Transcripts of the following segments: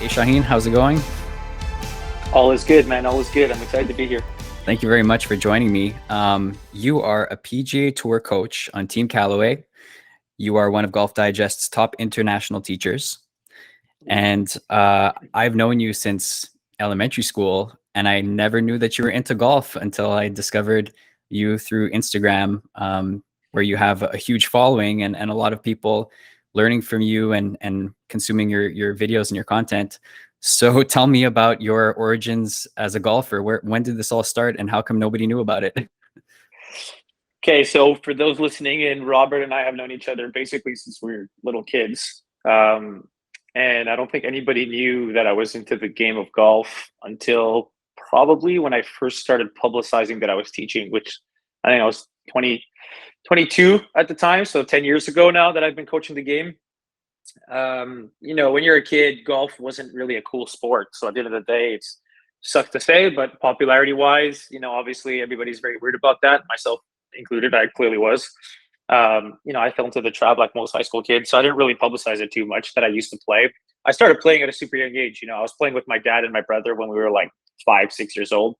Hey Shauheen, how's it going? All is good, man. All is good. I'm excited to be here. Thank you very much for joining me. You are a PGA Tour coach on Team Callaway. You are one of Golf Digest's top international teachers. And I've known you since elementary school, and I never knew that you were into golf until I discovered you through Instagram, where you have a huge following and a lot of people learning from you and consuming your videos and your content. So tell me about your origins as a golfer. When did this all start, and how come nobody knew about it? Okay, so for those listening in, Robert and I have known each other basically since we were little kids. And I don't think anybody knew that I was into the game of golf until probably when I first started publicizing that I was teaching, which I think I was 22 at the time. So 10 years ago now that I've been coaching the game. When you're a kid, golf wasn't really a cool sport. So at the end of the day, it's sucks to say, but popularity wise, obviously everybody's very weird about that, myself included. I clearly was. I fell into the trap like most high school kids. So I didn't really publicize it too much that I used to play. I started playing at a super young age. I was playing with my dad and my brother when we were like 5, 6 years old.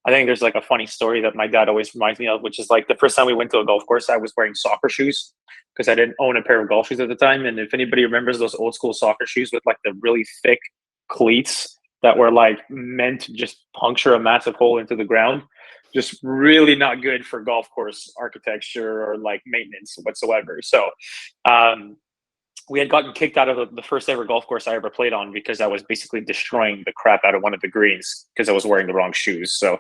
I think there's like a funny story that my dad always reminds me of, which is like the first time we went to a golf course, I was wearing soccer shoes because I didn't own a pair of golf shoes at the time. And if anybody remembers those old school soccer shoes with like the really thick cleats that were like meant to just puncture a massive hole into the ground, just really not good for golf course architecture or like maintenance whatsoever. So we had gotten kicked out of the first ever golf course I ever played on because I was basically destroying the crap out of one of the greens because I was wearing the wrong shoes. So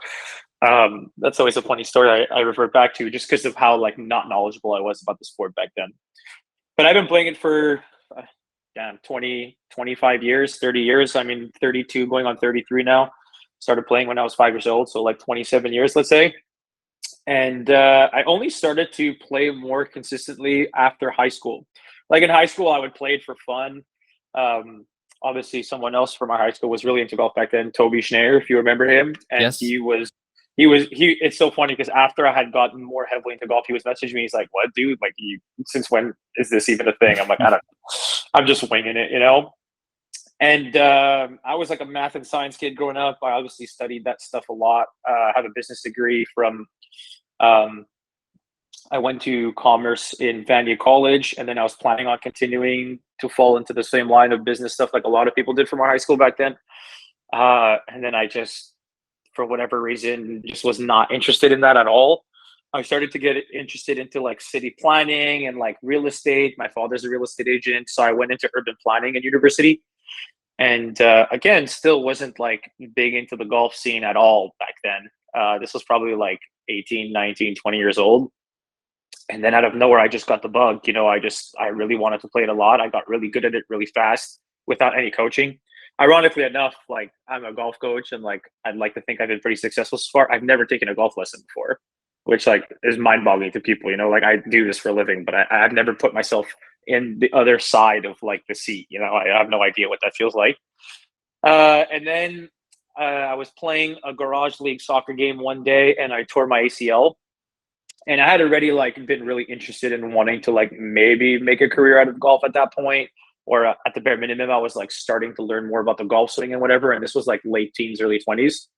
that's always a funny story I revert back to just because of how like not knowledgeable I was about the sport back then. But I've been playing it for 20, 25 years, 30 years. I mean, 32 going on 33 now. Started playing when I was 5 years old. So like 27 years, let's say. And I only started to play more consistently after high school. Like in high school, I would play it for fun. Obviously, someone else from our high school was really into golf back then, Toby Schneider, if you remember him. And Yes. it's so funny because after I had gotten more heavily into golf, he was messaging me. He's like, "What, dude? Like, since when is this even a thing?" I'm like, "I don't know. I'm just winging it." And I was like a math and science kid growing up. I obviously studied that stuff a lot. I have a business degree from I went to commerce in Vanier College, and then I was planning on continuing to fall into the same line of business stuff like a lot of people did from our high school back then. And then I just, for whatever reason, just was not interested in that at all. I started to get interested into like city planning and like real estate. My father's a real estate agent, so I went into urban planning at university. And again, still wasn't like big into the golf scene at all back then. This was probably like 18, 19, 20 years old. And then out of nowhere, I just got the bug. I really wanted to play it a lot. I got really good at it really fast without any coaching. Ironically enough, like I'm a golf coach and like I'd like to think I've been pretty successful so far. I've never taken a golf lesson before, which like is mind boggling to people, like I do this for a living, but I've never put myself in the other side of like the seat. I have no idea what that feels like. And then I was playing a garage league soccer game one day and I tore my ACL. And I had already like been really interested in wanting to like maybe make a career out of golf at that point, or at the bare minimum, I was like starting to learn more about the golf swing and whatever. And this was like late teens, early 20s.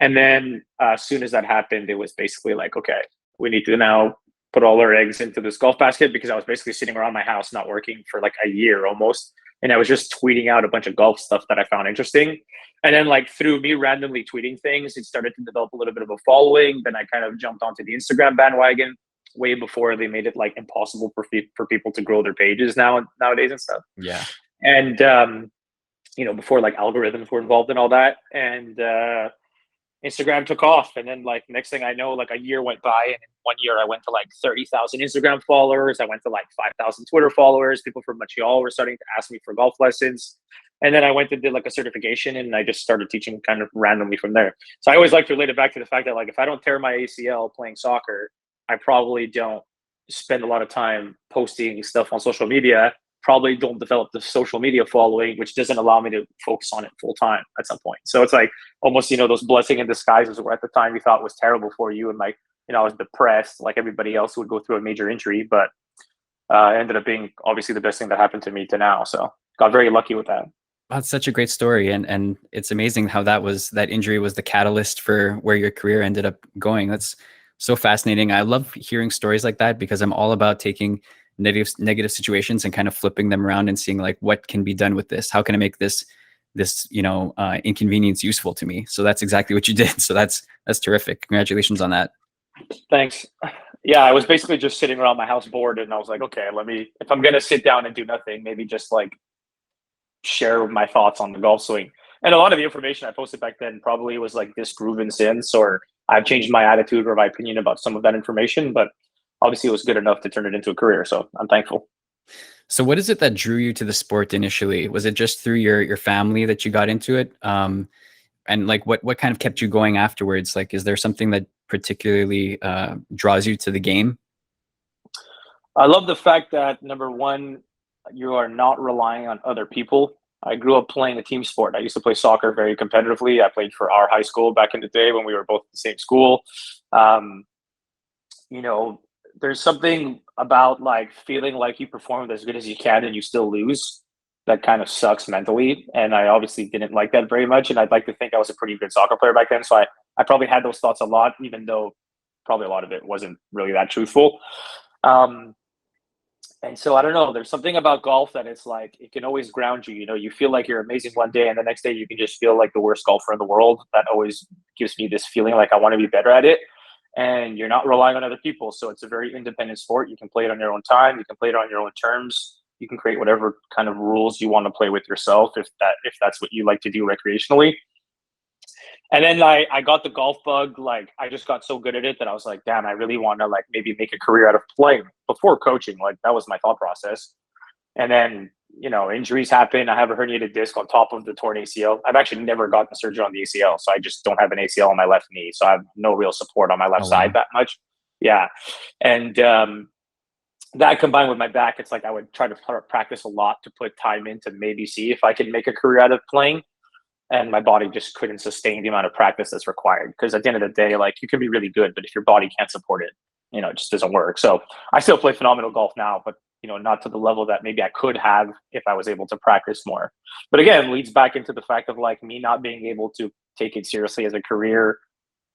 And then as soon as that happened, it was basically like, okay, we need to now put all our eggs into this golf basket because I was basically sitting around my house, not working for like a year almost. And I was just tweeting out a bunch of golf stuff that I found interesting. And then like through me randomly tweeting things, it started to develop a little bit of a following. Then I kind of jumped onto the Instagram bandwagon way before they made it like impossible for people to grow their pages nowadays and stuff. Yeah. And before like algorithms were involved in all that. And Instagram took off. And then like next thing I know, like a year went by, and in one year I went to like 30,000 Instagram followers. I went to like 5,000 Twitter followers. People from Montreal were starting to ask me for golf lessons. And then I went and did like a certification, and I just started teaching kind of randomly from there. So I always like to relate it back to the fact that like if I don't tear my ACL playing soccer, I probably don't spend a lot of time posting stuff on social media, probably don't develop the social media following, which doesn't allow me to focus on it full time at some point. So it's like almost, those blessing in disguises where at the time you thought was terrible for you. And like, I was depressed like everybody else who would go through a major injury, but it ended up being obviously the best thing that happened to me to now. So got very lucky with that. That's such a great story, and it's amazing how that injury was the catalyst for where your career ended up going. That's so fascinating. I love hearing stories like that because I'm all about taking negative situations and kind of flipping them around and seeing like what can be done with this. How can I make this inconvenience useful to me? So that's exactly what you did. So that's terrific. Congratulations on that. Thanks. Yeah, I was basically just sitting around my house bored, and I was like, okay, if I'm gonna sit down and do nothing, maybe just like share my thoughts on the golf swing. And a lot of the information I posted back then probably was like disproven since, or I've changed my attitude or my opinion about some of that information, but obviously it was good enough to turn it into a career. So I'm thankful. So what is it that drew you to the sport initially? Was it just through your family that you got into it? And like what kind of kept you going afterwards? Like, is there something that particularly draws you to the game? I love the fact that number one, you are not relying on other people. I grew up playing a team sport. I used to play soccer very competitively. I played for our high school back in the day when we were both at the same school. Um, you know, there's something about like feeling like you performed as good as you can and you still lose that kind of sucks mentally. And I obviously didn't like that very much. And I'd like to think I was a pretty good soccer player back then. So I probably had those thoughts a lot, even though probably a lot of it wasn't really that truthful. Um, and so I don't know. There's something about golf that it's like it can always ground you. You know, you feel like you're amazing one day, and the next day you can just feel like the worst golfer in the world. That always gives me this feeling like I want to be better at it. And you're not relying on other people, so it's a very independent sport. You can play it on your own time. You can play it on your own terms. You can create whatever kind of rules you want to play with yourself, if that's what you like to do recreationally. And then I got the golf bug. Like I just got so good at it that I was like, damn, I really want to like maybe make a career out of playing before coaching. Like that was my thought process. And then, injuries happen. I have a herniated disc on top of the torn ACL. I've actually never gotten surgery on the ACL. So I just don't have an ACL on my left knee. So I have no real support on my left Oh, side wow. that much. Yeah. And that combined with my back, it's like I would try to practice a lot to put time in to maybe see if I could make a career out of playing. And my body just couldn't sustain the amount of practice that's required. Because at the end of the day, like you can be really good, but if your body can't support it, it just doesn't work. So I still play phenomenal golf now, but not to the level that maybe I could have if I was able to practice more. But again, leads back into the fact of like me not being able to take it seriously as a career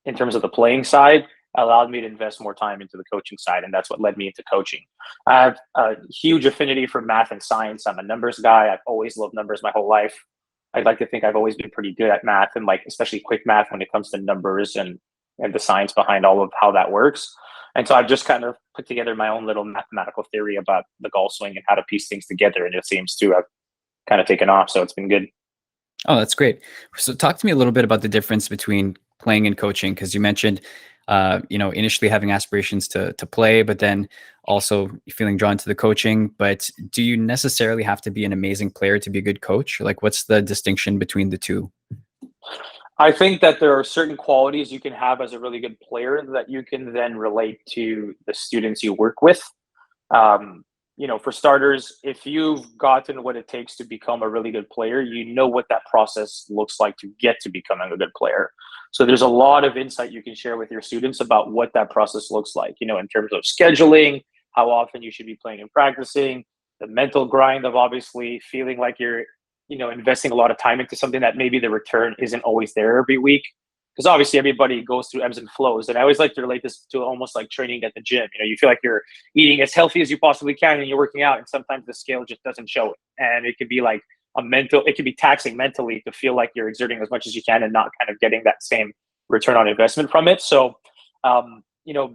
in terms of the playing side allowed me to invest more time into the coaching side. And that's what led me into coaching. I have a huge affinity for math and science. I'm a numbers guy. I've always loved numbers my whole life. I'd like to think I've always been pretty good at math and like especially quick math when it comes to numbers and the science behind all of how that works. And so I've just kind of put together my own little mathematical theory about the golf swing and how to piece things together. And it seems to have kind of taken off. So it's been good. Oh, that's great. So talk to me a little bit about the difference between playing and coaching, because you mentioned, initially having aspirations to play, but then also feeling drawn to the coaching. But do you necessarily have to be an amazing player to be a good coach? Like, what's the distinction between the two? I think that there are certain qualities you can have as a really good player that you can then relate to the students you work with. Um, for starters, if you've gotten what it takes to become a really good player, you know what that process looks like to get to becoming a good player. So there's a lot of insight you can share with your students about what that process looks like, in terms of scheduling, how often you should be playing and practicing, the mental grind of obviously feeling like you're, investing a lot of time into something that maybe the return isn't always there every week. Because obviously everybody goes through ebbs and flows. And I always like to relate this to almost like training at the gym. You feel like you're eating as healthy as you possibly can and you're working out. And sometimes the scale just doesn't show it. And it could be like it could be taxing mentally to feel like you're exerting as much as you can and not kind of getting that same return on investment from it. So,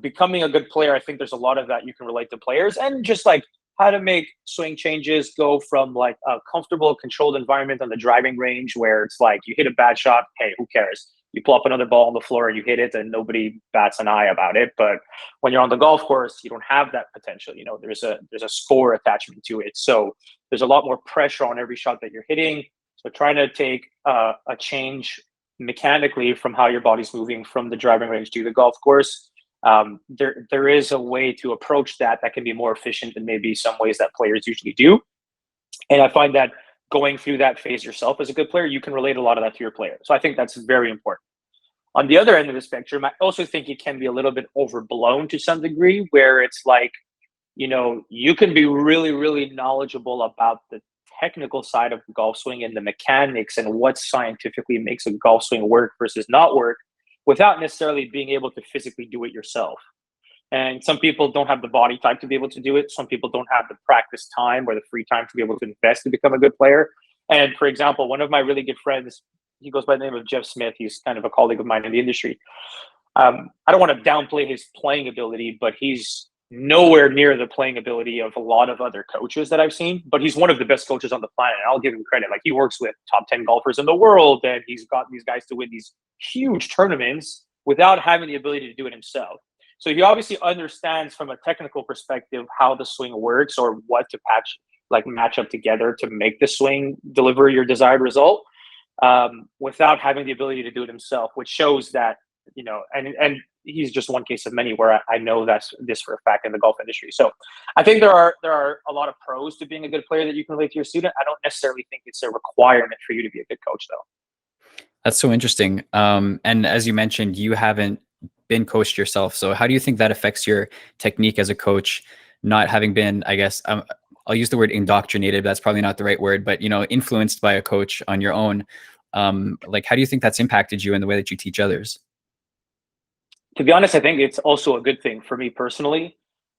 becoming a good player, I think there's a lot of that you can relate to players and just like how to make swing changes go from like a comfortable, controlled environment on the driving range where it's like you hit a bad shot. Hey, who cares? You pull up another ball on the floor and you hit it and nobody bats an eye about it. But when you're on the golf course, you don't have that potential. There's a score attachment to it. So there's a lot more pressure on every shot that you're hitting. So trying to take a change mechanically from how your body's moving from the driving range to the golf course. There is a way to approach that can be more efficient than maybe some ways that players usually do. And I find that going through that phase yourself as a good player, you can relate a lot of that to your player. So I think that's very important. On the other end of the spectrum, I also think it can be a little bit overblown to some degree, where it's like, you can be really, really knowledgeable about the technical side of the golf swing and the mechanics and what scientifically makes a golf swing work versus not work without necessarily being able to physically do it yourself. And some people don't have the body type to be able to do it. Some people don't have the practice time or the free time to be able to invest to become a good player. And for example, one of my really good friends, he goes by the name of Jeff Smith. He's kind of a colleague of mine in the industry. I don't want to downplay his playing ability, but he's nowhere near the playing ability of a lot of other coaches that I've seen. But he's one of the best coaches on the planet. I'll give him credit. Like, he works with top 10 golfers in the world, and he's got these guys to win these huge tournaments without having the ability to do it himself. So he obviously understands from a technical perspective how the swing works or what to match up together to make the swing deliver your desired result, without having the ability to do it himself, which shows that, and he's just one case of many where I know that's this for a fact in the golf industry. So I think there are a lot of pros to being a good player that you can relate to your student. I don't necessarily think it's a requirement for you to be a good coach, though. That's so interesting. And as you mentioned, you haven't been coached yourself. So how do you think that affects your technique as a coach, not having been, I guess, I'll use the word indoctrinated, but that's probably not the right word, but, influenced by a coach on your own? Like, how do you think that's impacted you in the way that you teach others? To be honest, I think it's also a good thing for me personally,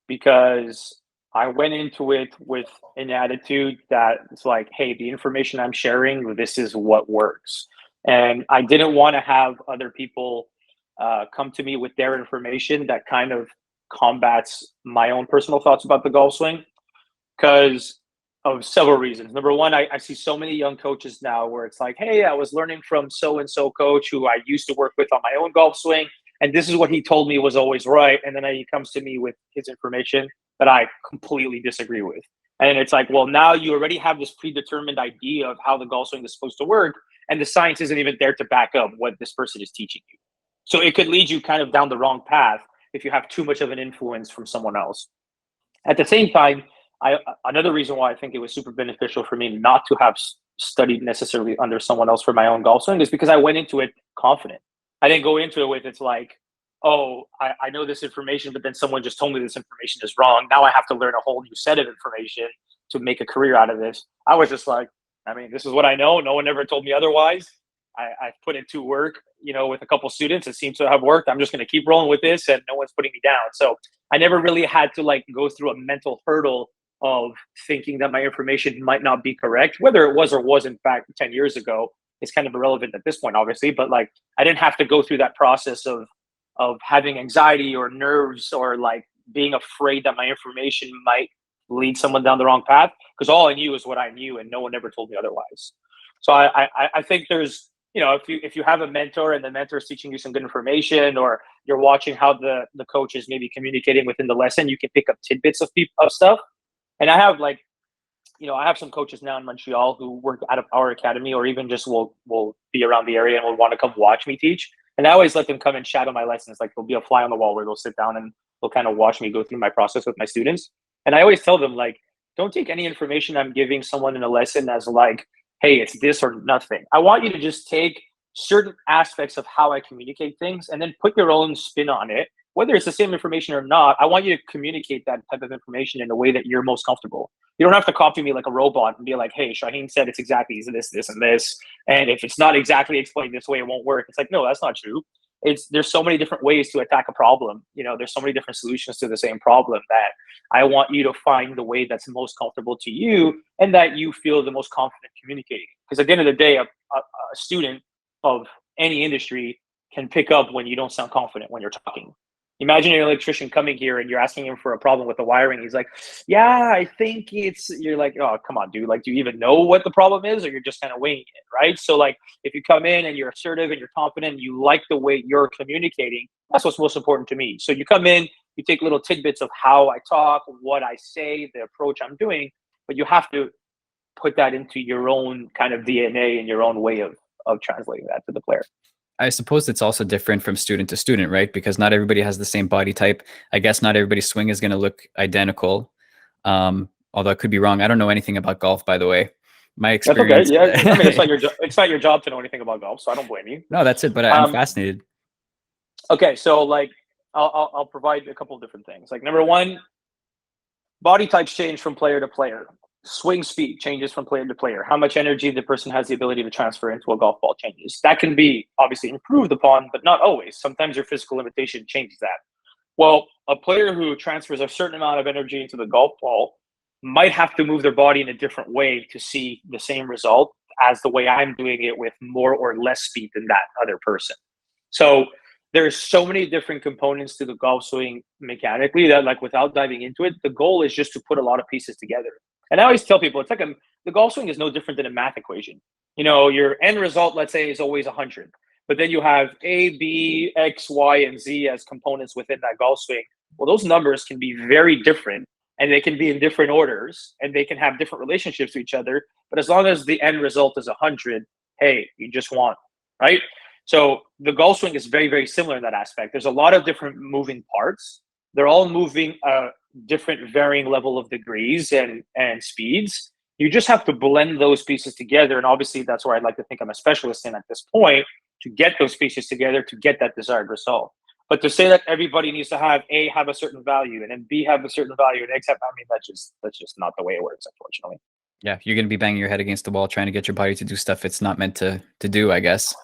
because I went into it with an attitude that it's like, hey, the information I'm sharing, this is what works. And I didn't want to have other people come to me with their information that kind of combats my own personal thoughts about the golf swing, because of several reasons. Number one, I see so many young coaches now where it's like, hey, I was learning from so-and-so coach who I used to work with on my own golf swing, and this is what he told me was always right. And then he comes to me with his information that I completely disagree with. And it's like, well, now you already have this predetermined idea of how the golf swing is supposed to work, and the science isn't even there to back up what this person is teaching you. So it could lead you kind of down the wrong path if you have too much of an influence from someone else. At the same time, another reason why I think it was super beneficial for me not to have studied necessarily under someone else for my own golf swing is because I went into it confident. I didn't go into it with, it's like, oh, I know this information, but then someone just told me this information is wrong. Now I have to learn a whole new set of information to make a career out of this. I was just like, this is what I know. No one ever told me otherwise. I've put it to work, with a couple students. It seems to have worked. I'm just going to keep rolling with this, and no one's putting me down. So I never really had to go through a mental hurdle of thinking that my information might not be correct. Whether it was or wasn't back 10 years ago, it's kind of irrelevant at this point, obviously. But I didn't have to go through that process of having anxiety or nerves or being afraid that my information might lead someone down the wrong path, because all I knew is what I knew, and no one ever told me otherwise. So I think there's, if you have a mentor and the mentor is teaching you some good information, or you're watching how the coach is maybe communicating within the lesson, you can pick up tidbits of stuff. And I have I have some coaches now in Montreal who work out of our academy, or even just will be around the area and will want to come watch me teach. And I always let them come and shadow my lessons. There'll be a fly on the wall where they'll sit down and they'll kind of watch me go through my process with my students. And I always tell them, don't take any information I'm giving someone in a lesson as hey, it's this or nothing. I want you to just take certain aspects of how I communicate things and then put your own spin on it. Whether it's the same information or not, I want you to communicate that type of information in a way that you're most comfortable. You don't have to copy me like a robot and be like, hey, Shauheen said it's exactly this, this, and this. And if it's not exactly explained this way, it won't work. It's like, no, that's not true. There's so many different ways to attack a problem. There's so many different solutions to the same problem that I want you to find the way that's most comfortable to you and that you feel the most confident communicating. Because at the end of the day, a student of any industry can pick up when you don't sound confident when you're talking. Imagine an electrician coming here and you're asking him for a problem with the wiring. He's like, yeah, I think you're like, oh, come on, dude. Do you even know what the problem is, or you're just kind of winging it, right? So if you come in and you're assertive and you're confident, and you like the way you're communicating, that's what's most important to me. So you come in, you take little tidbits of how I talk, what I say, the approach I'm doing, but you have to put that into your own kind of DNA and your own way of translating that to the player. I suppose it's also different from student to student, right? Because not everybody has the same body type. I guess not everybody's swing is going to look identical. Although I could be wrong. I don't know anything about golf, by the way. My experience. That's okay. Yeah, it's not your job to know anything about golf, so I don't blame you. No, that's it. But I'm fascinated. Okay, so I'll provide a couple of different things. Number one, body types change from player to player. swing speed changes from player to player. How much energy the person has the ability to transfer into a golf ball changes. That can be obviously improved upon, but not always. Sometimes your physical limitation changes that. Well, a player who transfers a certain amount of energy into the golf ball might have to move their body in a different way to see the same result as the way I'm doing it with more or less speed than that other person. So there's so many different components to the golf swing mechanically that, like, without diving into it, the goal is just to put a lot of pieces together. And I always tell people, it's like the golf swing is no different than a math equation. You know, your end result, let's say, is always 100. But then you have A, B, X, Y, and Z as components within that golf swing. Well, those numbers can be very different, and they can be in different orders, and they can have different relationships to each other. But as long as the end result is 100, hey, you just won, right? So the golf swing is very, very similar in that aspect. There's a lot of different moving parts. They're all moving a different varying level of degrees and speeds. You just have to blend those pieces together. And obviously, that's where I'd like to think I'm a specialist in at this point, to get those pieces together to get that desired result. But to say that everybody needs to have A, have a certain value, and then B, have a certain value, and X have, I mean, that's just not the way it works, unfortunately. Yeah, you're going to be banging your head against the wall trying to get your body to do stuff it's not meant to do, I guess.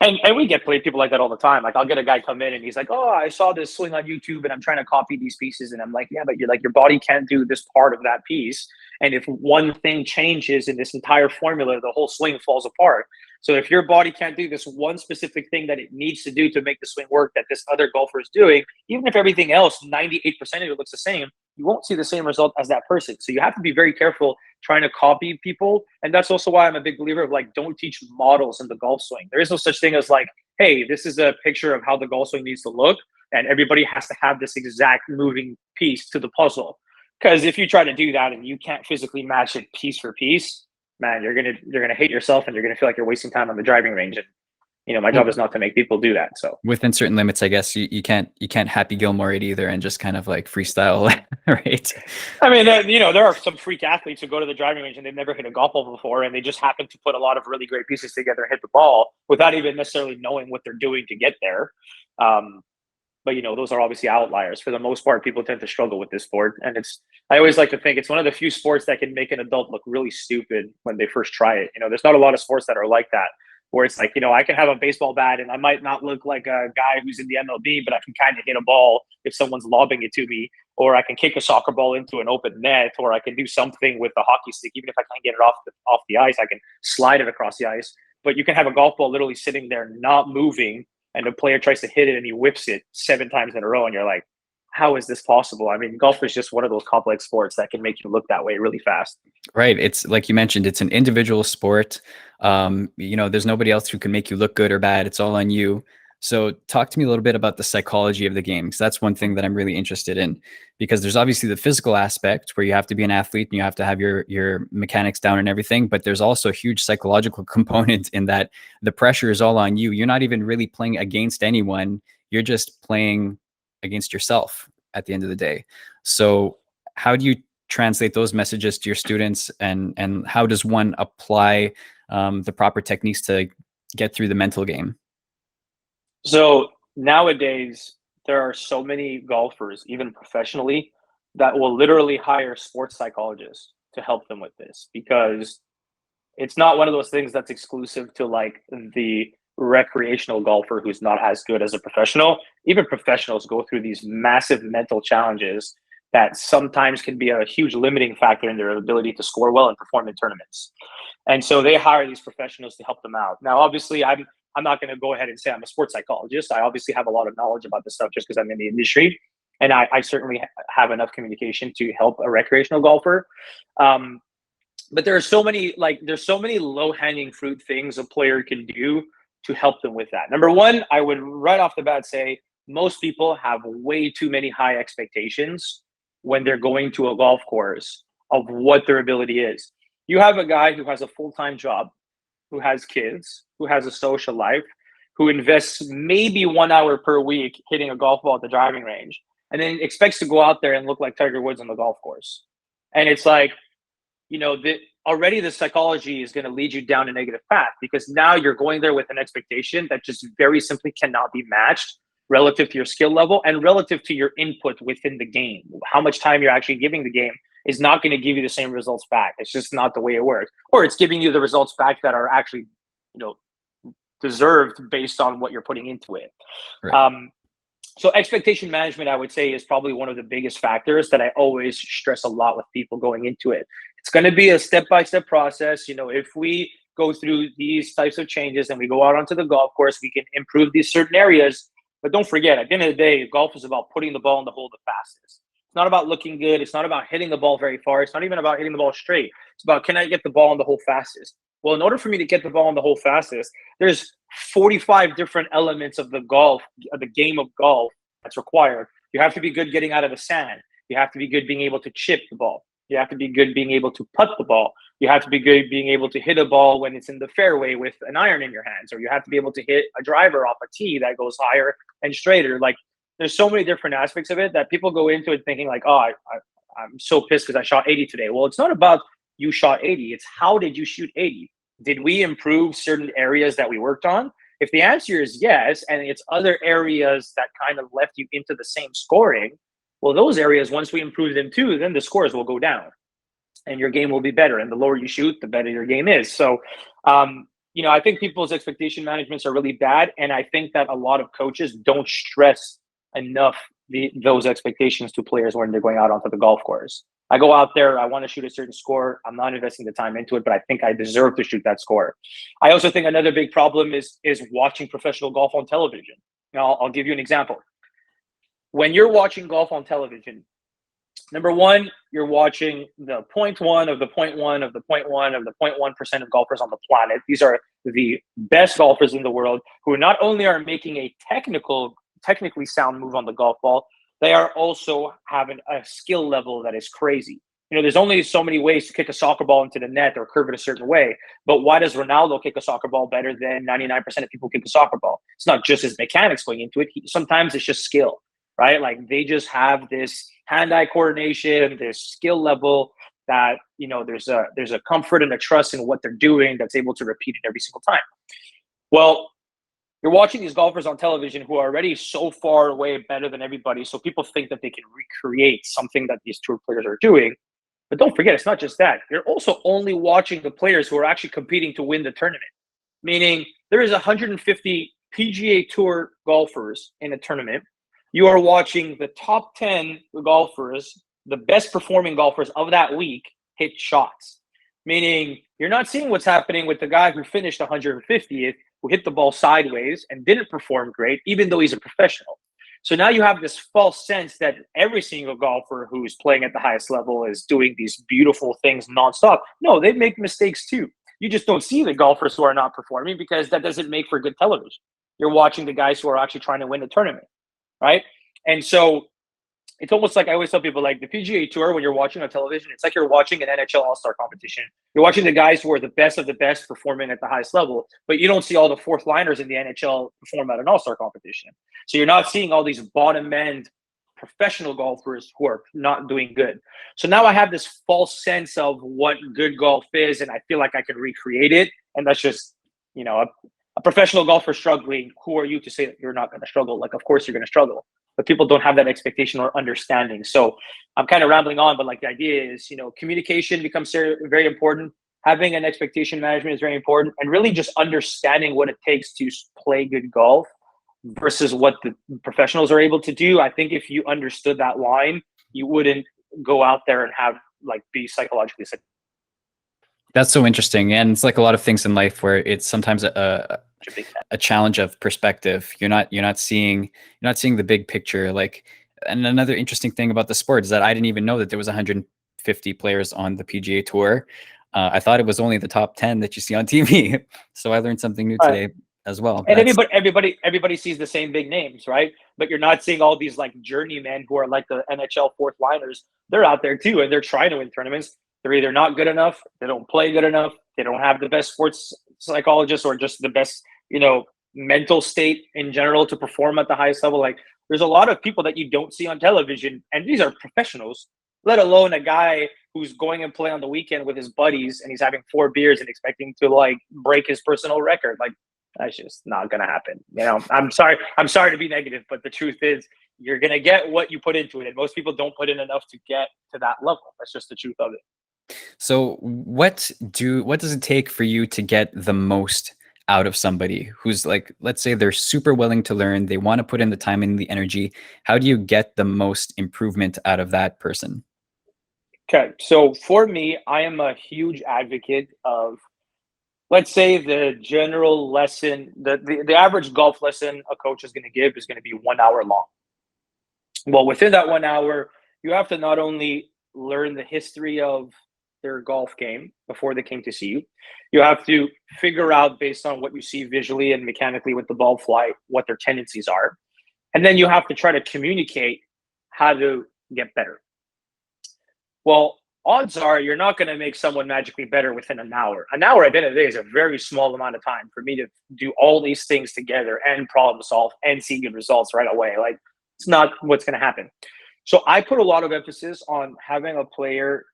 And we get people like that all the time. Like, I'll get a guy come in and he's like, "Oh, I saw this swing on YouTube and I'm trying to copy these pieces." And I'm like, "Yeah, but you're like, your body can't do this part of that piece. And if one thing changes in this entire formula, the whole swing falls apart. So if your body can't do this one specific thing that it needs to do to make the swing work that this other golfer is doing, even if everything else, 98% of it looks the same, you won't see the same result as that person." So you have to be very careful trying to copy people. And that's also why I'm a big believer of, like, don't teach models in the golf swing. There is no such thing as like, hey, this is a picture of how the golf swing needs to look, and everybody has to have this exact moving piece to the puzzle. Because if you try to do that and you can't physically match it piece for piece, man, you're gonna hate yourself, and you're gonna feel like you're wasting time on the driving range. And my job is not to make people do that. So within certain limits, I guess you can't Happy Gilmore it either and just kind of like freestyle, right? I mean, there are some freak athletes who go to the driving range and they've never hit a golf ball before, and they just happen to put a lot of really great pieces together and hit the ball without even necessarily knowing what they're doing to get there. But those are obviously outliers. For the most part, people tend to struggle with this sport, and I always like to think it's one of the few sports that can make an adult look really stupid when they first try it. There's not a lot of sports that are like that, where it's like, I can have a baseball bat and I might not look like a guy who's in the MLB, but I can kind of hit a ball if someone's lobbing it to me, or I can kick a soccer ball into an open net, or I can do something with a hockey stick. Even if I can't get it off the ice, I can slide it across the ice. But you can have a golf ball literally sitting there not moving, and the player tries to hit it and he whips it 7 times in a row, and you're like, how is this possible? I mean, golf is just one of those complex sports that can make you look that way really fast. Right. It's like you mentioned, it's an individual sport. There's nobody else who can make you look good or bad. It's all on you. So talk to me a little bit about the psychology of the game, because that's one thing that I'm really interested in, because there's obviously the physical aspect where you have to be an athlete and you have to have your mechanics down and everything. But there's also a huge psychological component in that the pressure is all on you. You're not even really playing against anyone. You're just playing against yourself at the end of the day. So how do you translate those messages to your students, and how does one apply the proper techniques to get through the mental game? So nowadays, there are so many golfers, even professionally, that will literally hire sports psychologists to help them with this, because it's not one of those things that's exclusive to like the recreational golfer who's not as good as a professional. Even professionals go through these massive mental challenges that sometimes can be a huge limiting factor in their ability to score well and perform in tournaments. And so they hire these professionals to help them out. Now, obviously, I'm not going to go ahead and say I'm a sports psychologist. I obviously have a lot of knowledge about this stuff just because I'm in the industry, and I certainly have enough communication to help a recreational golfer. But there's so many low-hanging fruit things a player can do to help them with that. Number one, I would right off the bat say most people have way too many high expectations when they're going to a golf course of what their ability is. You have a guy who has a full-time job, who has kids, who has a social life, who invests maybe 1 hour per week hitting a golf ball at the driving range, and then expects to go out there and look like Tiger Woods on the golf course. And it's like, already the psychology is going to lead you down a negative path, because now you're going there with an expectation that just very simply cannot be matched relative to your skill level and relative to your input within the game. How much time you're actually giving the game is not going to give you the same results back. It's just not the way it works. Or it's giving you the results back that are actually, deserved based on what you're putting into it. Right. So expectation management, I would say, is probably one of the biggest factors that I always stress a lot with people going into it. It's going to be a step-by-step process. If we go through these types of changes and we go out onto the golf course, we can improve these certain areas. But don't forget, at the end of the day, golf is about putting the ball in the hole the fastest. It's not about looking good. It's not about hitting the ball very far. It's not even about hitting the ball straight. It's about, can I get the ball in the hole fastest? Well, in order for me to get the ball in the hole fastest, there's 45 different elements of the game of golf that's required. You have to be good getting out of the sand. You have to be good being able to chip the ball. You have to be good being able to putt the ball. You have to be good being able to hit a ball when it's in the fairway with an iron in your hands, or you have to be able to hit a driver off a tee that goes higher and straighter. Like, there's so many different aspects of it that people go into it thinking like, oh, I'm so pissed because I shot 80 today. Well, it's not about you shot 80. It's how did you shoot 80? Did we improve certain areas that we worked on? If the answer is yes, and it's other areas that kind of left you into the same scoring, well, those areas, once we improve them too, then the scores will go down and your game will be better. And the lower you shoot, the better your game is. So, I think people's expectation managements are really bad. And I think that a lot of coaches don't stress enough those expectations to players when they're going out onto the golf course. I go out there, I want to shoot a certain score. I'm not investing the time into it, but I think I deserve to shoot that score. I also think another big problem is watching professional golf on television. Now, I'll give you an example. When you're watching golf on television, number one, you're watching the 0.1 of the 0.1 of the 0.1 of the 0.1% of golfers on the planet. These are the best golfers in the world who not only are making a technically sound move on the golf ball, they are also having a skill level that is crazy. There's only so many ways to kick a soccer ball into the net or curve it a certain way. But why does Ronaldo kick a soccer ball better than 99% of people kick a soccer ball? It's not just his mechanics going into it. Sometimes it's just skill, right? Like, they just have this hand-eye coordination, this skill level that, there's a comfort and a trust in what they're doing that's able to repeat it every single time. Well, you're watching these golfers on television who are already so far away better than everybody. So people think that they can recreate something that these tour players are doing. But don't forget, it's not just that. You're also only watching the players who are actually competing to win the tournament. Meaning there is 150 PGA Tour golfers in a tournament. You are watching the top 10 golfers, the best performing golfers of that week, hit shots. Meaning you're not seeing what's happening with the guy who finished 150th, who hit the ball sideways and didn't perform great, even though he's a professional. So now you have this false sense that every single golfer who's playing at the highest level is doing these beautiful things nonstop. No, they make mistakes too. You just don't see the golfers who are not performing because that doesn't make for good television. You're watching the guys who are actually trying to win the tournament, right? And so it's almost like I always tell people, like, the PGA Tour, when you're watching on television, it's like you're watching an NHL All-Star competition. You're watching the guys who are the best of the best performing at the highest level, but you don't see all the fourth liners in the NHL perform at an All-Star competition. So you're not seeing all these bottom-end professional golfers who are not doing good. So now I have this false sense of what good golf is, and I feel like I can recreate it. And that's just, a professional golfer struggling. Who are you to say that you're not going to struggle? Like, of course you're going to struggle. But people don't have that expectation or understanding. So I'm kind of rambling on, but like, the idea is, communication becomes very important. Having an expectation management is very important, and really just understanding what it takes to play good golf versus what the professionals are able to do. I think if you understood that line, you wouldn't go out there and be psychologically sick. That's so interesting. And it's like a lot of things in life where it's sometimes a challenge of perspective. You're not seeing the big picture. Like, and another interesting thing about the sport is that I didn't even know that there was 150 players on the PGA Tour. I thought it was only the top 10 that you see on TV. So I learned something new today as well. And everybody sees the same big names, right? But you're not seeing all these like journeymen who are like the NHL fourth liners. They're out there too, and they're trying to win tournaments. They're either not good enough, they don't play good enough, they don't have the best sports psychologists or just the best, mental state in general to perform at the highest level. Like, there's a lot of people that you don't see on television, and these are professionals, let alone a guy who's going and play on the weekend with his buddies and he's having 4 beers and expecting to like break his personal record. Like, that's just not going to happen. I'm sorry to be negative, but the truth is, you're going to get what you put into it. And most people don't put in enough to get to that level. That's just the truth of it. So what does it take for you to get the most out of somebody who's like, let's say they're super willing to learn, they want to put in the time and the energy? How do you get the most improvement out of that person? Okay. So for me, I am a huge advocate of, let's say, the general lesson, the average golf lesson a coach is going to give is going to be 1 hour long. Well, within that 1 hour, you have to not only learn the history of their golf game before they came to see you, you have to figure out, based on what you see visually and mechanically with the ball flight, what their tendencies are. And then you have to try to communicate how to get better. Well, odds are you're not going to make someone magically better within an hour. An hour at the end of the day is a very small amount of time for me to do all these things together and problem solve and see good results right away. Like, it's not what's going to happen. So I put a lot of emphasis on having a player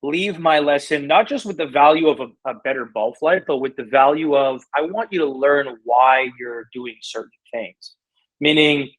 leave my lesson, not just with the value of a better ball flight, but with the value of, I want you to learn why you're doing certain things. Meaning,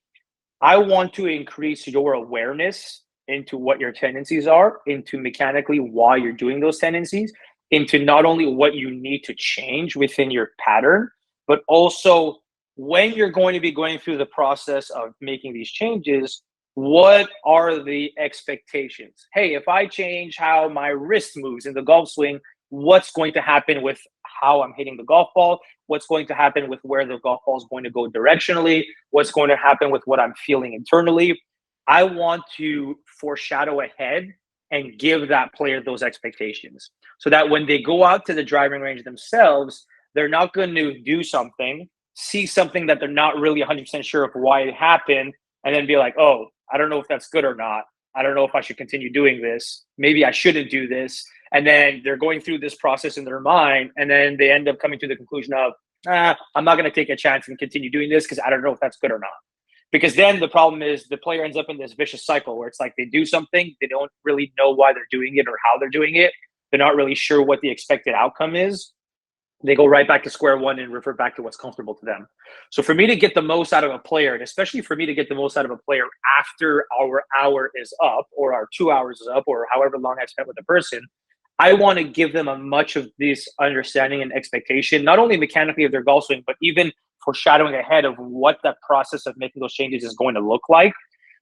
I want to increase your awareness into what your tendencies are, into mechanically why you're doing those tendencies, into not only what you need to change within your pattern, but also when you're going to be going through the process of making these changes, what are the expectations? Hey, if I change how my wrist moves in the golf swing, what's going to happen with how I'm hitting the golf ball? What's going to happen with where the golf ball is going to go directionally? What's going to happen with what I'm feeling internally? I want to foreshadow ahead and give that player those expectations so that when they go out to the driving range themselves, they're not going to do something, see something that they're not really 100% sure of why it happened, and then be like, oh, I don't know if that's good or not. I don't know if I should continue doing this. Maybe I shouldn't do this. And then they're going through this process in their mind, and then they end up coming to the conclusion of, I'm not going to take a chance and continue doing this because I don't know if that's good or not. Because then the problem is the player ends up in this vicious cycle where it's like they do something, they don't really know why they're doing it or how they're doing it. They're not really sure what the expected outcome is. They go right back to square one and revert back to what's comfortable to them. So for me to get the most out of a player, and especially for me to get the most out of a player after our hour is up or our 2 hours is up or however long I've spent with the person, I want to give them a much of this understanding and expectation, not only mechanically of their golf swing, but even foreshadowing ahead of what that process of making those changes is going to look like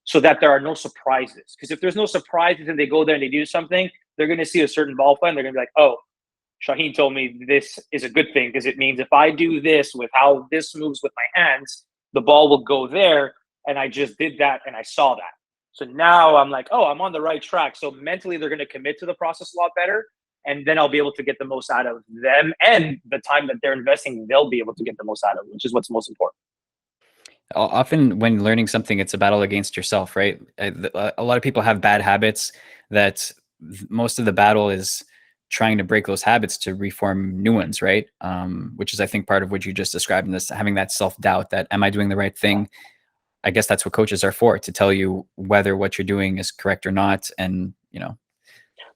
so that there are no surprises. Because if there's no surprises and they go there and they do something, they're going to see a certain ball flight and they're going to be like, oh, Shauheen told me this is a good thing because it means if I do this with how this moves with my hands, the ball will go there. And I just did that and I saw that. So now I'm like, oh, I'm on the right track. So mentally, they're going to commit to the process a lot better. And then I'll be able to get the most out of them, and the time that they're investing, they'll be able to get the most out of, which is what's most important. Often when learning something, it's a battle against yourself, right? A lot of people have bad habits that most of the battle is trying to break those habits to reform new ones, right? Which is, I think, part of what you just described in this, having that self-doubt that, am I doing the right thing? I guess that's what coaches are for, to tell you whether what you're doing is correct or not. And,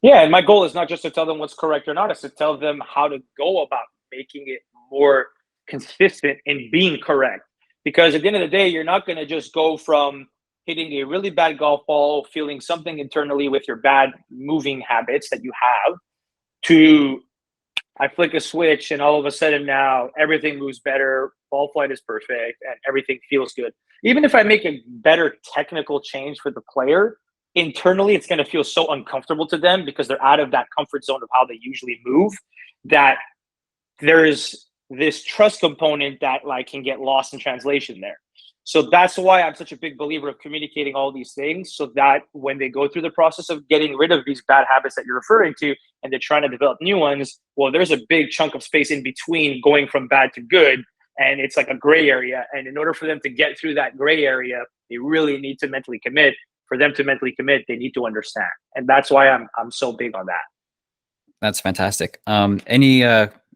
Yeah, and my goal is not just to tell them what's correct or not, it's to tell them how to go about making it more consistent in being correct. Because at the end of the day, you're not going to just go from hitting a really bad golf ball, feeling something internally with your bad moving habits that you have, to I flick a switch and all of a sudden now everything moves better, ball flight is perfect, and everything feels good. Even if I make a better technical change for the player, internally it's going to feel so uncomfortable to them because they're out of that comfort zone of how they usually move, that there's this trust component that like can get lost in translation there. So that's why I'm such a big believer of communicating all these things, so that when they go through the process of getting rid of these bad habits that you're referring to and they're trying to develop new ones, well, there's a big chunk of space in between going from bad to good. And it's like a gray area. And in order for them to get through that gray area, they really need to mentally commit. For them to mentally commit, they need to understand. And that's why I'm so big on that. That's fantastic.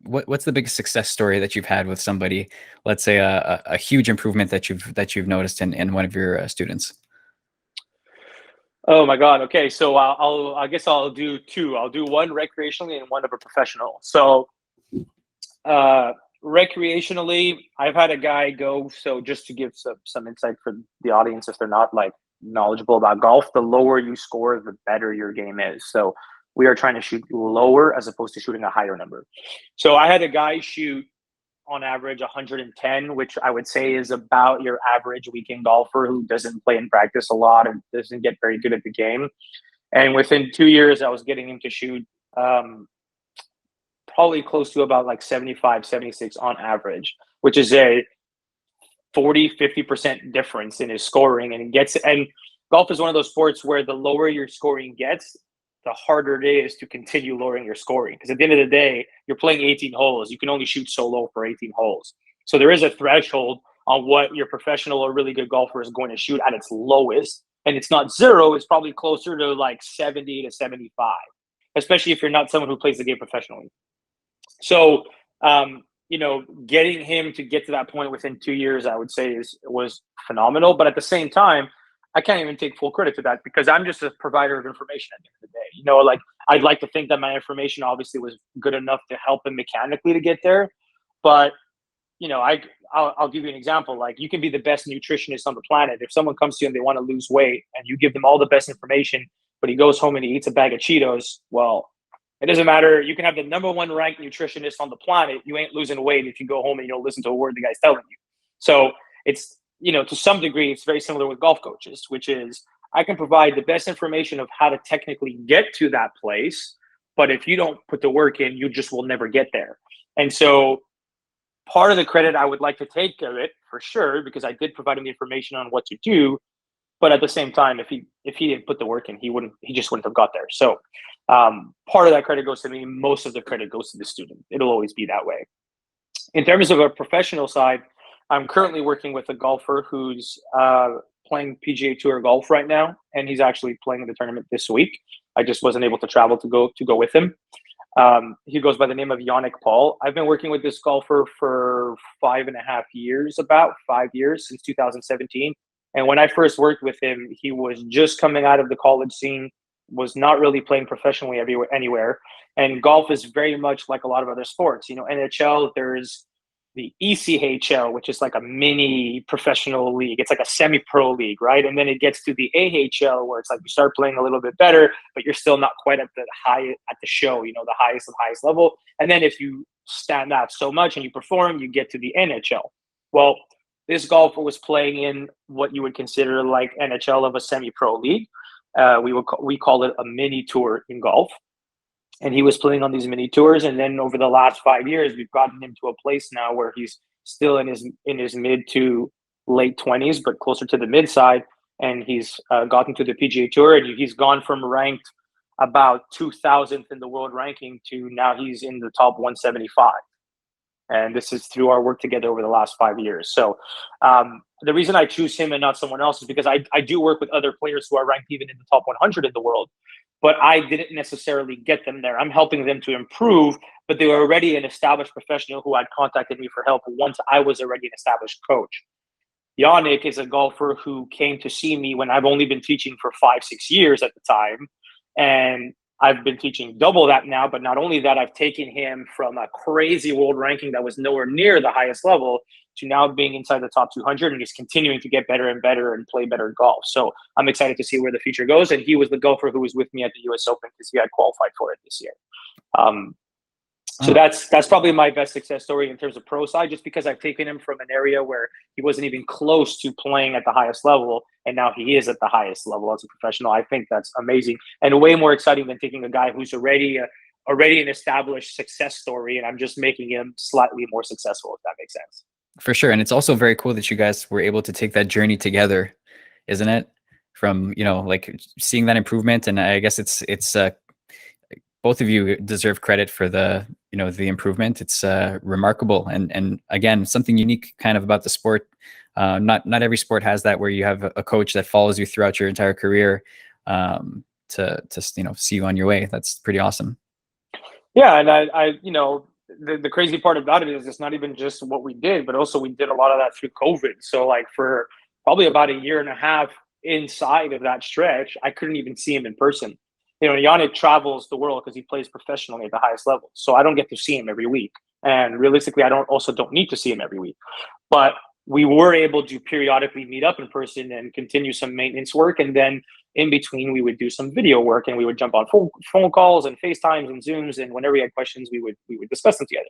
What's the biggest success story that you've had with somebody? Let's say a huge improvement that you've noticed in one of your students. Oh my God. Okay. So I guess I'll do two. I'll do one recreationally and one of a professional. So recreationally, I've had a guy go. So just to give some insight for the audience, if they're not like knowledgeable about golf, the lower you score, the better your game is. So we are trying to shoot lower as opposed to shooting a higher number. So I had a guy shoot on average 110, which I would say is about your average weekend golfer who doesn't play and practice a lot and doesn't get very good at the game. And within 2 years, I was getting him to shoot probably close to about like 75, 76 on average, which is a 40-50% difference in his scoring. And golf is one of those sports where the lower your scoring gets, the harder it is to continue lowering your scoring. Because at the end of the day, you're playing 18 holes. You can only shoot so low for 18 holes. So there is a threshold on what your professional or really good golfer is going to shoot at its lowest. And it's not zero. It's probably closer to like 70 to 75, especially if you're not someone who plays the game professionally. So, getting him to get to that point within 2 years, I would say was phenomenal. But at the same time, I can't even take full credit to that because I'm just a provider of information at the end of the day. Like I'd like to think that my information obviously was good enough to help him mechanically to get there. But, I'll give you an example. Like you can be the best nutritionist on the planet. If someone comes to you and they want to lose weight and you give them all the best information, but he goes home and he eats a bag of Cheetos, well, it doesn't matter. You can have the number one ranked nutritionist on the planet. You ain't losing weight if you go home and you don't listen to a word the guy's telling you. So it's, to some degree, it's very similar with golf coaches, which is I can provide the best information of how to technically get to that place. But if you don't put the work in, you just will never get there. And so part of the credit I would like to take of it for sure, because I did provide him the information on what to do. But at the same time, if he didn't put the work in, he just wouldn't have got there. So part of that credit goes to me. Most of the credit goes to the student. It'll always be that way. In terms of a professional side, I'm currently working with a golfer who's playing PGA Tour golf right now, and he's actually playing the tournament this week. I just wasn't able to travel to go with him. He goes by the name of Yannick Paul. I've been working with this golfer for 5.5 years, about 5 years, since 2017. And when I first worked with him, he was just coming out of the college scene, was not really playing professionally anywhere. And golf is very much like a lot of other sports. NHL, there's the ECHL, which is like a mini professional league. It's like a semi-pro league, right? And then it gets to the AHL, where it's like you start playing a little bit better, but you're still not quite at the show, the highest of highest level. And then if you stand out so much and you perform, you get to the NHL. Well, this golfer was playing in what you would consider like NHL of a semi-pro league. We call it a mini tour in golf. And he was playing on these mini tours. And then over the last 5 years, we've gotten him to a place now where he's still in his mid to late 20s, but closer to the mid side. And he's gotten to the PGA Tour, and he's gone from ranked about 2000th in the world ranking to now he's in the top 175. And this is through our work together over the last 5 years. So the reason I choose him and not someone else is because I do work with other players who are ranked even in the top 100 in the world, but I didn't necessarily get them there. I'm helping them to improve, but they were already an established professional who had contacted me for help once I was already an established coach. Yannick is a golfer who came to see me when I've only been teaching for 5-6 years at the time. And I've been teaching double that now, but not only that, I've taken him from a crazy world ranking that was nowhere near the highest level to now being inside the top 200, and he's continuing to get better and better and play better golf. So I'm excited to see where the future goes. And he was the golfer who was with me at the US Open because he had qualified for it this year. So that's probably my best success story in terms of pro side, just because I've taken him from an area where he wasn't even close to playing at the highest level, and now he is at the highest level as a professional. I think that's amazing and way more exciting than taking a guy who's already an established success story, and I'm just making him slightly more successful, if that makes sense. For sure. And it's also very cool that you guys were able to take that journey together, isn't it? From, like seeing that improvement. And I guess it's both of you deserve credit for the improvement. It's remarkable. And again, something unique kind of about the sport. Not every sport has that, where you have a coach that follows you throughout your entire career to see you on your way. That's pretty awesome. Yeah. And I the crazy part about it is it's not even just what we did, but also we did a lot of that through COVID. So like for probably about 1.5 years inside of that stretch, I couldn't even see him in person. Yannick travels the world because he plays professionally at the highest level. So I don't get to see him every week. And realistically, I don't need to see him every week. But we were able to periodically meet up in person and continue some maintenance work. And then in between, we would do some video work, and we would jump on phone calls and FaceTimes and Zooms. And whenever we had questions, we would discuss them together.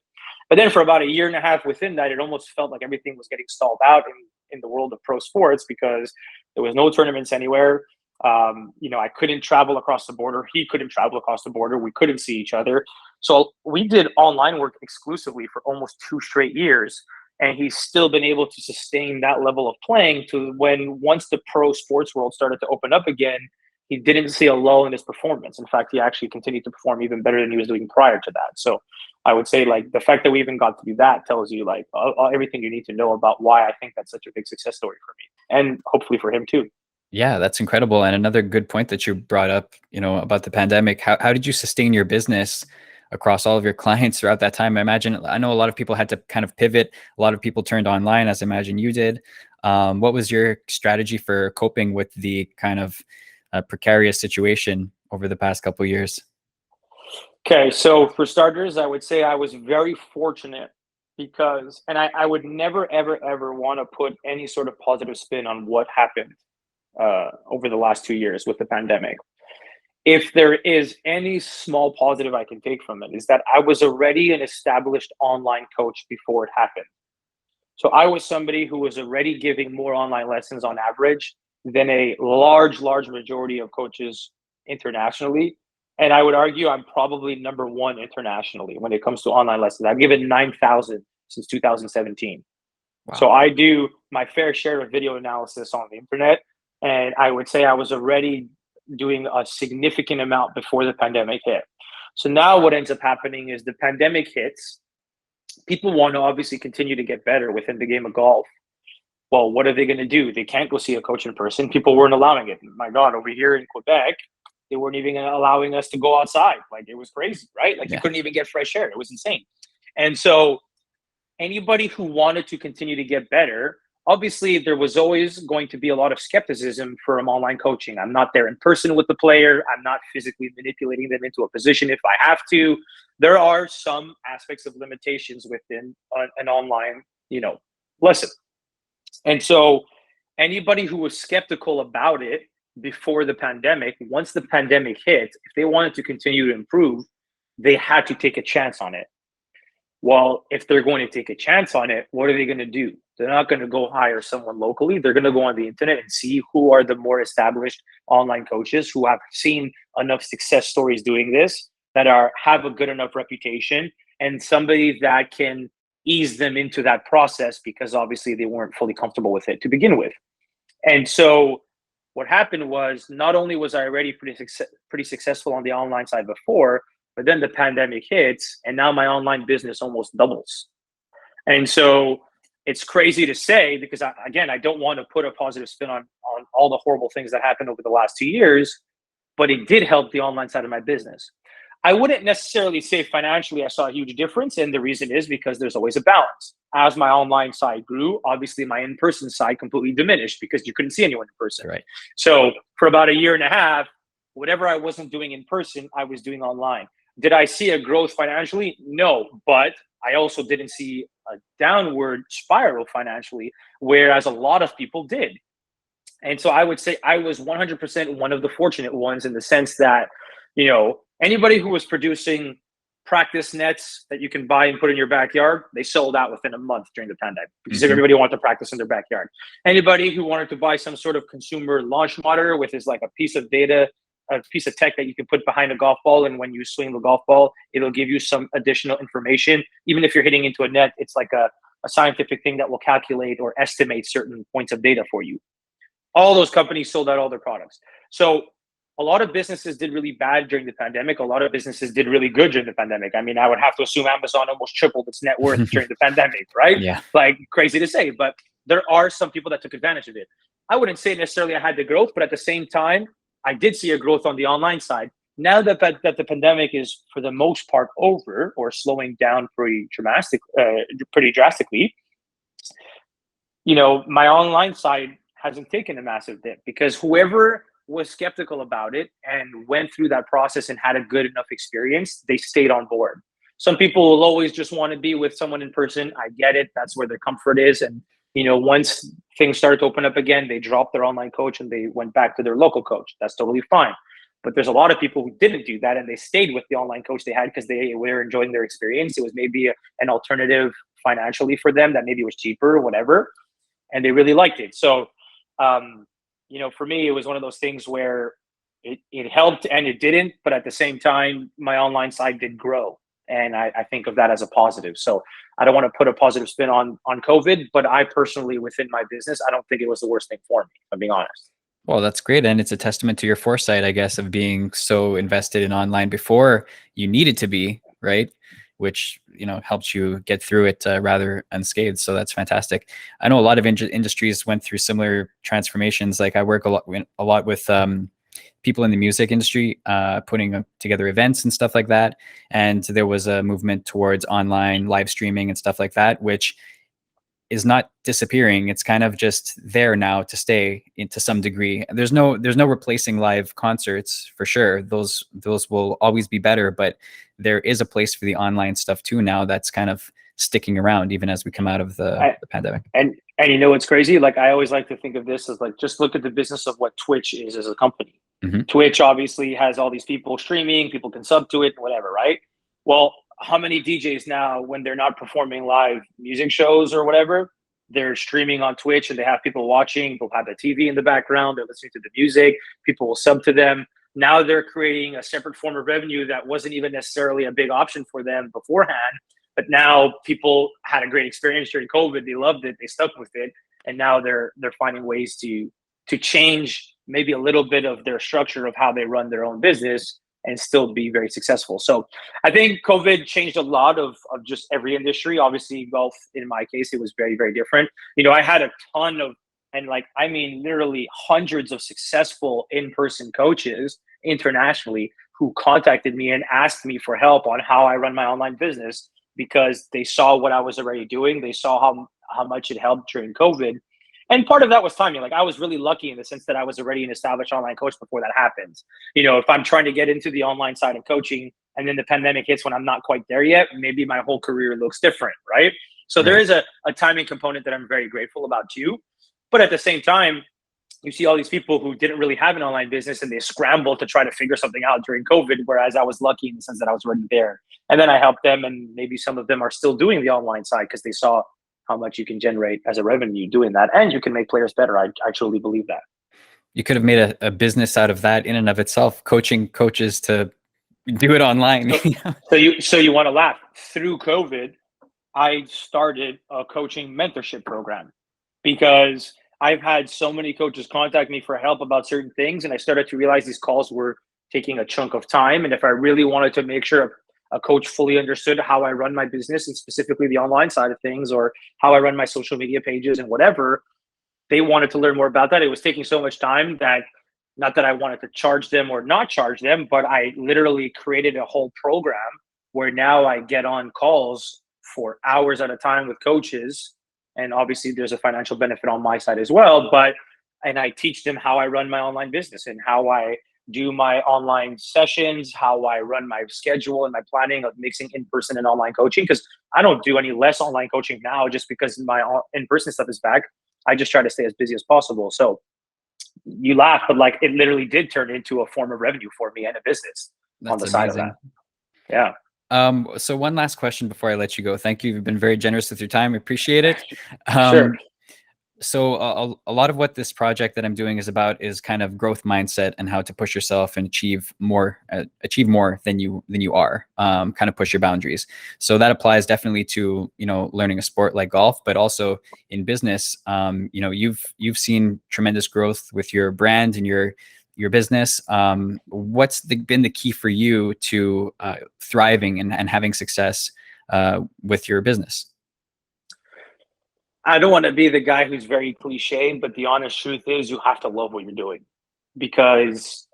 But then for about a year and a half within that, it almost felt like everything was getting stalled out in the world of pro sports, because there was no tournaments anywhere. I couldn't travel across the border. He couldn't travel across the border. We couldn't see each other. So we did online work exclusively for almost 2 straight years. And he's still been able to sustain that level of playing to when once the pro sports world started to open up again, he didn't see a lull in his performance. In fact, he actually continued to perform even better than he was doing prior to that. So I would say like the fact that we even got to do that tells you like everything you need to know about why I think that's such a big success story for me, and hopefully for him too. Yeah, that's incredible. And another good point that you brought up, about the pandemic. How did you sustain your business across all of your clients throughout that time? I know a lot of people had to kind of pivot. A lot of people turned online, as I imagine you did. What was your strategy for coping with the kind of precarious situation over the past couple of years? Okay, so for starters, I would say I was very fortunate because, and I would never, ever, ever want to put any sort of positive spin on what happened over the last 2 years with the pandemic. If there is any small positive I can take from it, is that I was already an established online coach before it happened. So I was somebody who was already giving more online lessons on average than a large majority of coaches internationally. And I would argue I'm probably number 1 internationally when it comes to online lessons. I've given 9,000 since 2017. Wow. So I do my fair share of video analysis on the internet. And I would say I was already doing a significant amount before the pandemic hit. So now what ends up happening is the pandemic hits. People want to obviously continue to get better within the game of golf. Well, what are they going to do? They can't go see a coach in person. People weren't allowing it. My God, over here in Quebec, they weren't even allowing us to go outside. Like, it was crazy, right? Like, you couldn't even get fresh air. It was insane. And so anybody who wanted to continue to get better, obviously there was always going to be a lot of skepticism from online coaching. I'm not there in person with the player. I'm not physically manipulating them into a position if I have to. There are some aspects of limitations within an online, lesson. And so anybody who was skeptical about it before the pandemic, once the pandemic hit, if they wanted to continue to improve, they had to take a chance on it. Well, if they're going to take a chance on it, what are they going to do? They're not going to go hire someone locally. They're going to go on the internet and see who are the more established online coaches who have seen enough success stories doing this, that have a good enough reputation, and somebody that can ease them into that process, because obviously they weren't fully comfortable with it to begin with. And so what happened was, not only was I already pretty successful on the online side before, but then the pandemic hits, and now my online business almost doubles. And so it's crazy to say, because I don't want to put a positive spin on all the horrible things that happened over the last 2 years, but it did help the online side of my business. I wouldn't necessarily say financially I saw a huge difference, and the reason is because there's always a balance. As my online side grew, obviously my in-person side completely diminished because you couldn't see anyone in person. Right. So for about a year and a half, whatever I wasn't doing in person, I was doing online. Did I see a growth financially? No, but I also didn't see a downward spiral financially, whereas a lot of people did. And so I would say I was 100% one of the fortunate ones, in the sense that, anybody who was producing practice nets that you can buy and put in your backyard, they sold out within a month during the pandemic, because everybody wanted to practice in their backyard. Anybody who wanted to buy some sort of consumer launch monitor, which is like a piece of data, a piece of tech that you can put behind a golf ball, and when you swing the golf ball, it'll give you some additional information. Even if you're hitting into a net, it's like a scientific thing that will calculate or estimate certain points of data for you. All those companies sold out all their products. So a lot of businesses did really bad during the pandemic. A lot of businesses did really good during the pandemic. I mean, I would have to assume Amazon almost tripled its net worth during the pandemic, right? Yeah. Like, crazy to say, but there are some people that took advantage of it. I wouldn't say necessarily I had the growth, but at the same time, I did see a growth on the online side. Now that the pandemic is, for the most part, over, or slowing down pretty drastically, my online side hasn't taken a massive dip, because whoever was skeptical about it and went through that process and had a good enough experience, they stayed on board. Some people will always just want to be with someone in person. I get it. That's where their comfort is. And, once things started to open up again, they dropped their online coach and they went back to their local coach. That's totally fine. But there's a lot of people who didn't do that and they stayed with the online coach they had because they were enjoying their experience. It was maybe an alternative financially for them that maybe was cheaper or whatever. And they really liked it. So, for me, it was one of those things where it helped and it didn't. But at the same time, my online side did grow. And I think of that as a positive. So I don't want to put a positive spin on COVID, but I personally, within my business, I don't think it was the worst thing for me, if I'm being honest. Well, that's great. And it's a testament to your foresight, I guess, of being so invested in online before you needed to be, right? Which, helps you get through it rather unscathed. So that's fantastic. I know a lot of industries went through similar transformations. Like I work a lot with people in the music industry, putting together events and stuff like that. And there was a movement towards online live streaming and stuff like that, which is not disappearing. It's kind of just there now to stay to some degree. There's no replacing live concerts for sure. Those will always be better, but there is a place for the online stuff too now that's kind of sticking around even as we come out of the pandemic. And what's crazy? Like I always like to think of this as like, just look at the business of what Twitch is as a company. Mm-hmm. Twitch obviously has all these people streaming, people can sub to it, whatever, right? Well, how many DJs now, when they're not performing live music shows or whatever, they're streaming on Twitch and they have people watching, they'll have the TV in the background, they're listening to the music, people will sub to them. Now they're creating a separate form of revenue that wasn't even necessarily a big option for them beforehand. But now people had a great experience during COVID. They loved it. They stuck with it. And now they're finding ways to change maybe a little bit of their structure of how they run their own business and still be very successful. So I think COVID changed a lot of just every industry. Obviously, golf, in my case, it was very, very different. I had a ton of, and literally hundreds of successful in-person coaches internationally who contacted me and asked me for help on how I run my online business because they saw what I was already doing. They saw how much it helped during COVID. And part of that was timing. Like I was really lucky in the sense that I was already an established online coach before that happened. If I'm trying to get into the online side of coaching and then the pandemic hits when I'm not quite there yet, maybe my whole career looks different, right? So there is a timing component that I'm very grateful about too. But at the same time, you see all these people who didn't really have an online business and they scrambled to try to figure something out during COVID, whereas I was lucky in the sense that I was already there. And then I helped them, and maybe some of them are still doing the online side because they saw how much you can generate as a revenue doing that, and you can make players better. I truly believe that. You could have made a business out of that in and of itself, coaching coaches to do it online. So you want to laugh. Through COVID, I started a coaching mentorship program because I've had so many coaches contact me for help about certain things, and I started to realize these calls were taking a chunk of time. And if I really wanted to make sure a coach fully understood how I run my business and specifically the online side of things or how I run my social media pages and whatever, they wanted to learn more about that. It was taking so much time that, not that I wanted to charge them or not charge them, but I literally created a whole program where now I get on calls for hours at a time with coaches. And obviously there's a financial benefit on my side as well, and I teach them how I run my online business and how I do my online sessions, how I run my schedule and my planning of mixing in-person and online coaching. Because I don't do any less online coaching now just because my in-person stuff is back. I just try to stay as busy as possible. So you laugh, but it literally did turn into a form of revenue for me and a business. That's on the side of that. Yeah. So one last question before I let you go. Thank you. You've been very generous with your time. I appreciate it. Sure. So a lot of what this project that I'm doing is about is kind of growth mindset and how to push yourself and achieve more than you are, kind of push your boundaries. So that applies definitely to, learning a sport like golf, but also in business. You've seen tremendous growth with your brand and your business. What's been the key for you to thriving and having success with your business? I don't want to be the guy who's very cliche, but the honest truth is you have to love what you're doing, because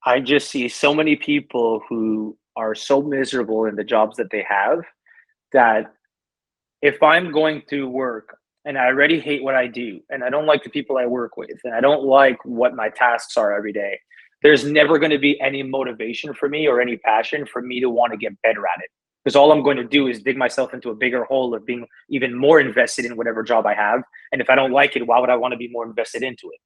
I just see so many people who are so miserable in the jobs that they have that if I'm going to work and I already hate what I do and I don't like the people I work with and I don't like what my tasks are every day, there's never going to be any motivation for me or any passion for me to want to get better at it. because all I'm going to do is dig myself into a bigger hole of being even more invested in whatever job I have. And if I don't like it, why would I want to be more invested into it?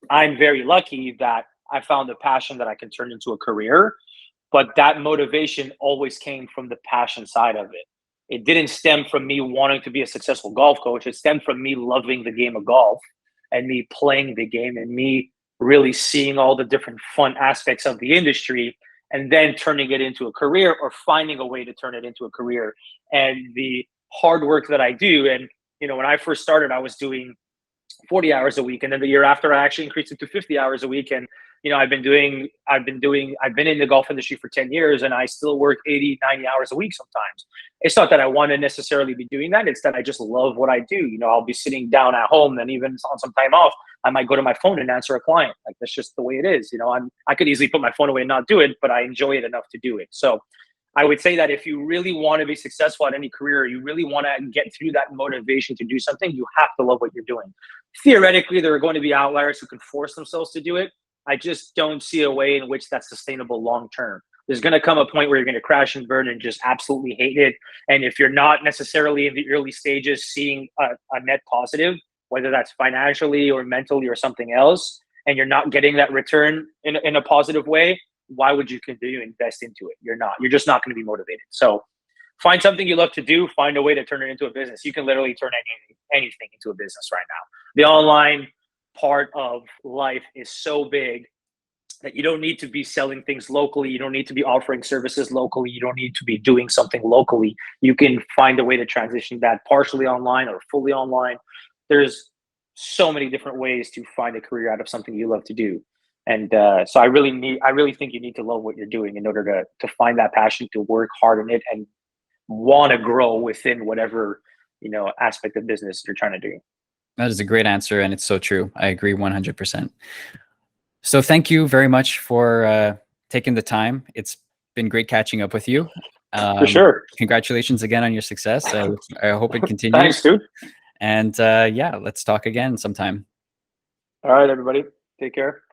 I'm very lucky that I found a passion that I can turn into a career, but that motivation always came from the passion side of it. It didn't stem from me wanting to be a successful golf coach. It stemmed from me loving the game of golf and me playing the game and me really seeing all the different fun aspects of the industry and then turning it into a career or finding a way to turn it into a career. And the hard work that I do. And, when I first started, I was doing 40 hours a week. And then the year after, I actually increased it to 50 hours a week. And, I've been in the golf industry for 10 years and I still work 80, 90 hours a week sometimes. It's not that I want to necessarily be doing that. It's that I just love what I do. I'll be sitting down at home and even on some time off, I might go to my phone and answer a client. Like, that's just the way it is. I could easily put my phone away and not do it, but I enjoy it enough to do it. So I would say that if you really want to be successful at any career, you really want to get through that motivation to do something, you have to love what you're doing. Theoretically, there are going to be outliers who can force themselves to do it. I just don't see a way in which that's sustainable long term. There's going to come a point where you're going to crash and burn and just absolutely hate it. And if you're not necessarily in the early stages seeing a net positive, whether that's financially or mentally or something else, and you're not getting that return in a positive way, why would you continue to invest into it? You're just not going to be motivated. So find something you love to do, find a way to turn it into a business. You can literally turn anything into a business right now. The online part of life is so big that you don't need to be selling things locally. You don't need to be offering services locally. You don't need to be doing something locally. You can find a way to transition that partially online or fully online. There's so many different ways to find a career out of something you love to do. And so I really think you need to love what you're doing in order to find that passion, to work hard in it and want to grow within whatever, aspect of business you're trying to do. That is a great answer. And it's so true. I agree 100%. So thank you very much for taking the time. It's been great catching up with you. For sure. Congratulations again on your success. I hope it continues. Thanks, dude. And let's talk again sometime. All right, everybody. Take care.